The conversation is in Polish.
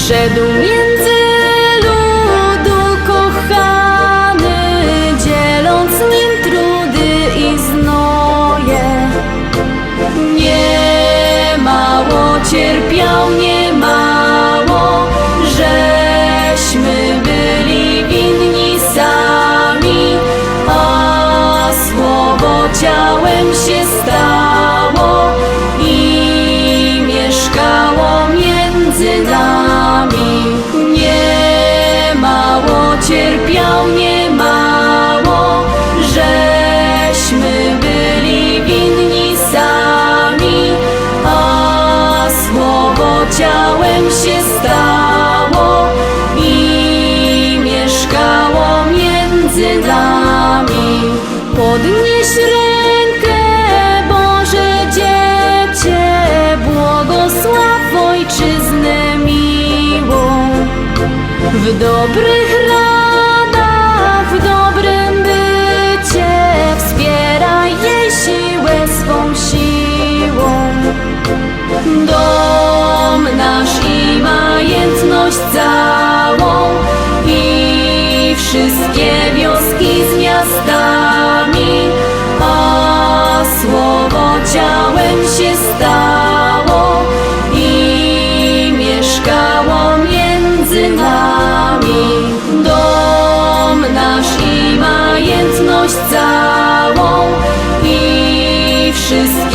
Szedł między ludu kochany, dzieląc z nim trudy i znoje. Nie mało cierpiał, nie mało, żeśmy byli winni sami, a słowo ciałem się stało i mieszkało między nami. Nie mało cierpiał, nie mało, żeśmy byli winni sami, a słowo ciałem się stało i mieszkało między nami. Podnieś rękę, Boże dziecię, błogosław ojczyznę miłą. W dobrych radach, w dobrym bycie wspieraj jej siłę swą siłą. Dom nasz i majętność całą i wszystkie wioski z miastami, a słowo ciałem się stało i mieszkało między nami. Dom nasz i majętność całą i wszystkie